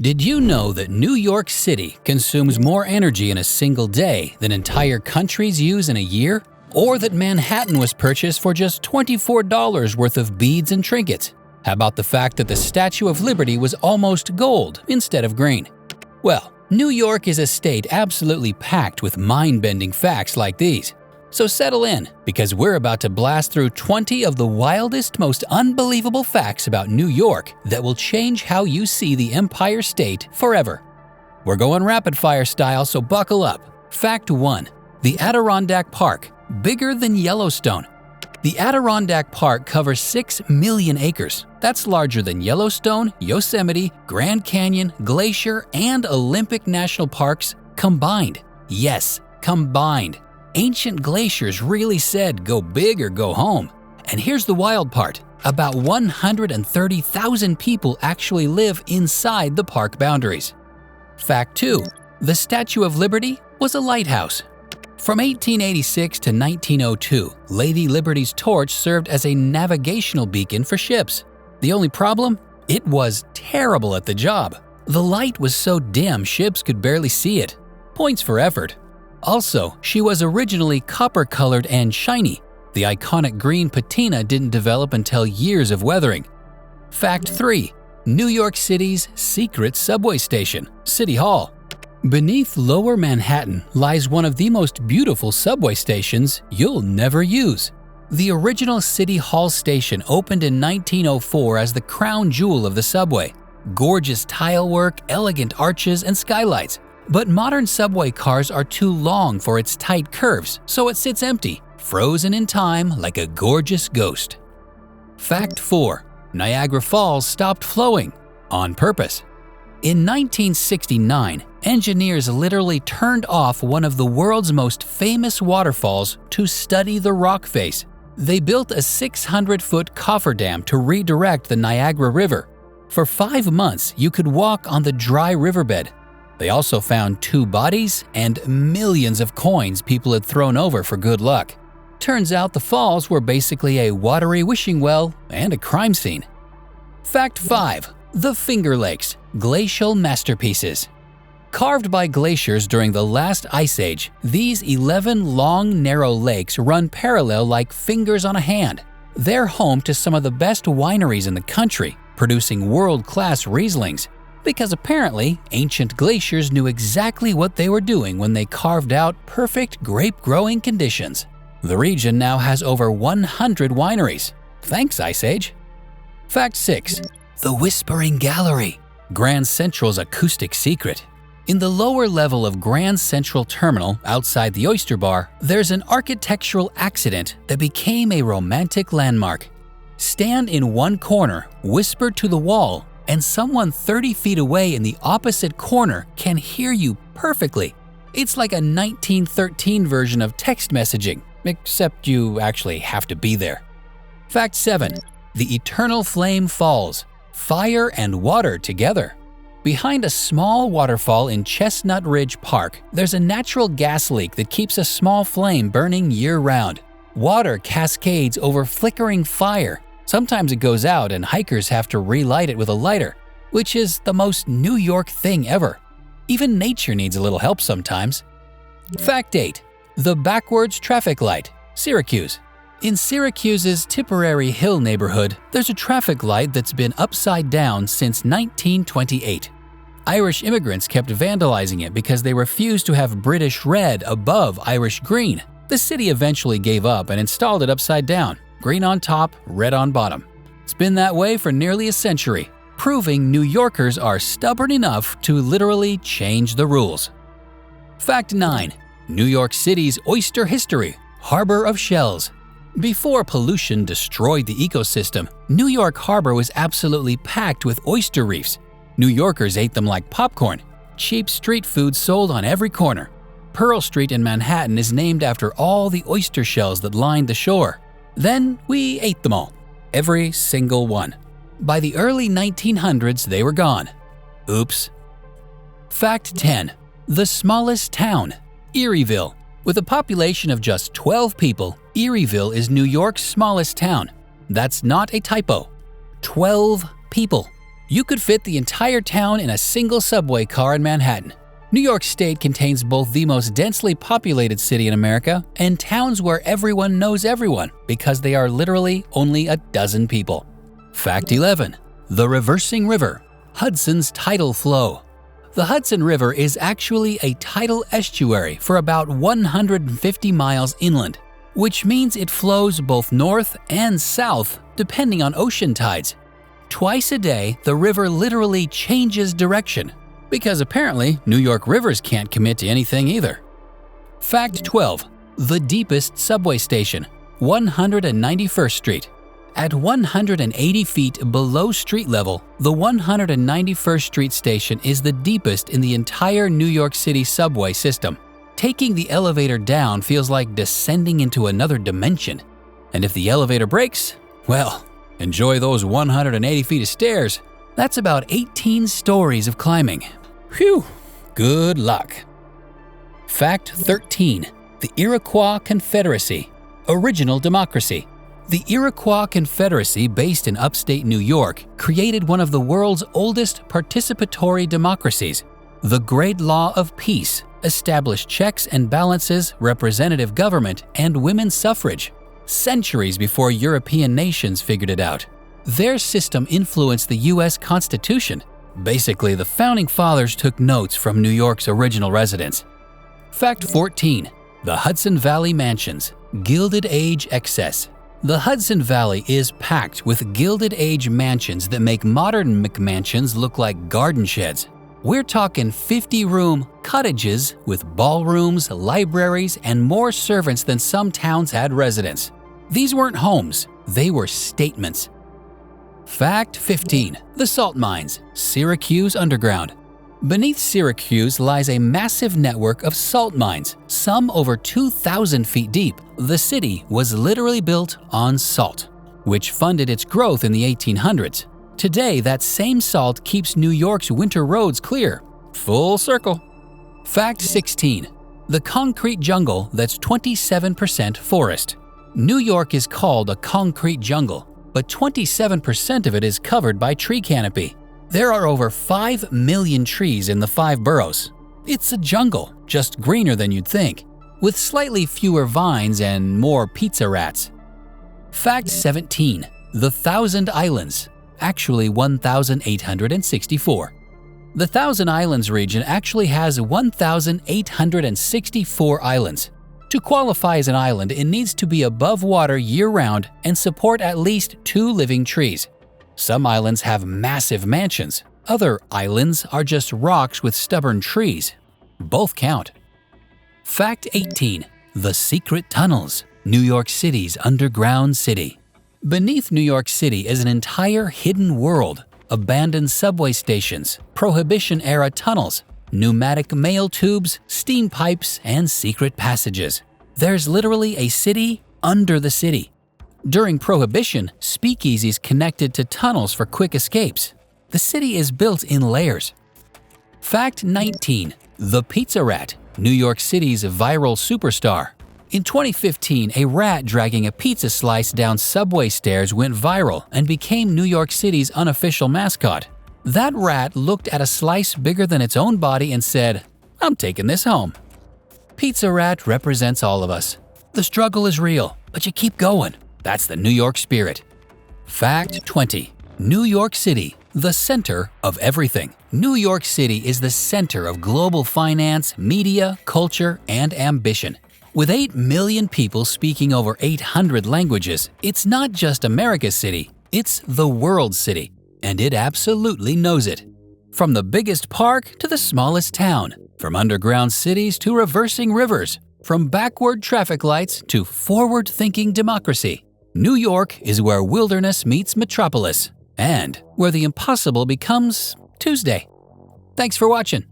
Did you know that New York City consumes more energy in a single day than entire countries use in a year? Or that Manhattan was purchased for just $24 worth of beads and trinkets? How about the fact that the Statue of Liberty was almost gold instead of green? Well, New York is a state absolutely packed with mind-bending facts like these. So settle in, because we're about to blast through 20 of the wildest, most unbelievable facts about New York that will change how you see the Empire State forever. We're going rapid-fire style, so buckle up. Fact 1. The Adirondack Park, bigger than Yellowstone. The Adirondack Park covers 6 million acres. That's larger than Yellowstone, Yosemite, Grand Canyon, Glacier, and Olympic National Parks combined. Yes, combined. Ancient glaciers really said go big or go home. And here's the wild part. About 130,000 people actually live inside the park boundaries. Fact 2. The Statue of Liberty was a lighthouse. From 1886 to 1902, Lady Liberty's torch served as a navigational beacon for ships. The only problem? It was terrible at the job. The light was so dim ships could barely see it. Points for effort. Also, she was originally copper-colored and shiny. The iconic green patina didn't develop until years of weathering. Fact 3. New York City's secret subway station, City Hall. Beneath Lower Manhattan lies one of the most beautiful subway stations you'll never use. The original City Hall station opened in 1904 as the crown jewel of the subway. Gorgeous tile work, elegant arches, and skylights. But modern subway cars are too long for its tight curves, so it sits empty, frozen in time like a gorgeous ghost. Fact 4. Niagara Falls stopped flowing on purpose. In 1969, engineers literally turned off one of the world's most famous waterfalls to study the rock face. They built a 600-foot cofferdam to redirect the Niagara River. For 5 months, you could walk on the dry riverbed. They also found 2 bodies and millions of coins people had thrown over for good luck. Turns out the falls were basically a watery wishing well and a crime scene. Fact 5. The Finger Lakes, glacial masterpieces. Carved by glaciers during the last ice age, these 11 long, narrow lakes run parallel like fingers on a hand. They're home to some of the best wineries in the country, producing world-class Rieslings. Because apparently, ancient glaciers knew exactly what they were doing when they carved out perfect grape-growing conditions. The region now has over 100 wineries. Thanks, Ice Age. Fact 6. The Whispering Gallery, Grand Central's acoustic secret. In the lower level of Grand Central Terminal, outside the Oyster Bar, there's an architectural accident that became a romantic landmark. Stand in one corner, whisper to the wall, and someone 30 feet away in the opposite corner can hear you perfectly. It's like a 1913 version of text messaging, except you actually have to be there. Fact 7. The Eternal Flame Falls, fire and water together. Behind a small waterfall in Chestnut Ridge Park, there's a natural gas leak that keeps a small flame burning year-round. Water cascades over flickering fire. Sometimes it goes out and hikers have to relight it with a lighter, which is the most New York thing ever. Even nature needs a little help sometimes. Fact 8. The Backwards Traffic Light, Syracuse. In Syracuse's Tipperary Hill neighborhood, there's a traffic light that's been upside down since 1928. Irish immigrants kept vandalizing it because they refused to have British red above Irish green. The city eventually gave up and installed it upside down. Green on top, red on bottom. It's been that way for nearly a century, proving New Yorkers are stubborn enough to literally change the rules. Fact 9. New York City's oyster history, Harbor of Shells. Before pollution destroyed the ecosystem, New York Harbor was absolutely packed with oyster reefs. New Yorkers ate them like popcorn. Cheap street food sold on every corner. Pearl Street in Manhattan is named after all the oyster shells that lined the shore. Then we ate them all, every single one. By the early 1900s, they were gone. Oops. Fact 10. The smallest town, Erieville. With a population of just 12 people, Erieville is New York's smallest town. That's not a typo. 12 people. You could fit the entire town in a single subway car in Manhattan. New York State contains both the most densely populated city in America and towns where everyone knows everyone because they are literally only a dozen people. Fact 11. The Reversing River, Hudson's tidal flow. The Hudson River is actually a tidal estuary for about 150 miles inland, which means it flows both north and south depending on ocean tides. Twice a day, the river literally changes direction, because apparently New York rivers can't commit to anything either. Fact 12. The deepest subway station, 191st Street. At 180 feet below street level, the 191st Street station is the deepest in the entire New York City subway system. Taking the elevator down feels like descending into another dimension. And if the elevator breaks, well, enjoy those 180 feet of stairs. That's about 18 stories of climbing. Phew, good luck. Fact 13. The Iroquois Confederacy, original democracy. The Iroquois Confederacy, based in upstate New York, created one of the world's oldest participatory democracies. The Great Law of Peace established checks and balances, representative government, and women's suffrage, centuries before European nations figured it out. Their system influenced the U.S. Constitution. Basically, the Founding Fathers took notes from New York's original residents. Fact 14. The Hudson Valley Mansions, Gilded Age excess. The Hudson Valley is packed with Gilded Age mansions that make modern McMansions look like garden sheds. We're talking 50-room cottages with ballrooms, libraries, and more servants than some towns had residents. These weren't homes, they were statements. Fact 15. The Salt Mines, Syracuse Underground. Beneath Syracuse lies a massive network of salt mines, some over 2,000 feet deep. The city was literally built on salt, which funded its growth in the 1800s. Today, that same salt keeps New York's winter roads clear. Full circle. Fact 16. The concrete jungle that's 27% forest. New York is called a concrete jungle, but 27% of it is covered by tree canopy. There are over 5 million trees in the 5 boroughs. It's a jungle, just greener than you'd think, with slightly fewer vines and more pizza rats. Fact 17. The Thousand Islands, actually 1,864. The Thousand Islands region actually has 1,864 islands. To qualify as an island, it needs to be above water year-round and support at least 2 living trees. Some islands have massive mansions. Other islands are just rocks with stubborn trees. Both count. Fact 18. The Secret Tunnels, New York City's underground city. Beneath New York City is an entire hidden world. Abandoned subway stations, Prohibition-era tunnels, pneumatic mail tubes, steam pipes, and secret passages. There's literally a city under the city. During Prohibition, speakeasies connected to tunnels for quick escapes. The city is built in layers. Fact 19. The Pizza Rat, New York City's viral superstar. In 2015, a rat dragging a pizza slice down subway stairs went viral and became New York City's unofficial mascot. That rat looked at a slice bigger than its own body and said, "I'm taking this home." Pizza Rat represents all of us. The struggle is real, but you keep going. That's the New York spirit. Fact 20. New York City, the center of everything. New York City is the center of global finance, media, culture, and ambition. With 8 million people speaking over 800 languages, it's not just America's city, it's the world's city, and it absolutely knows it. From the biggest park to the smallest town, from underground cities to reversing rivers, from backward traffic lights to forward-thinking democracy, New York is where wilderness meets metropolis, and where the impossible becomes Tuesday. Thanks for watching.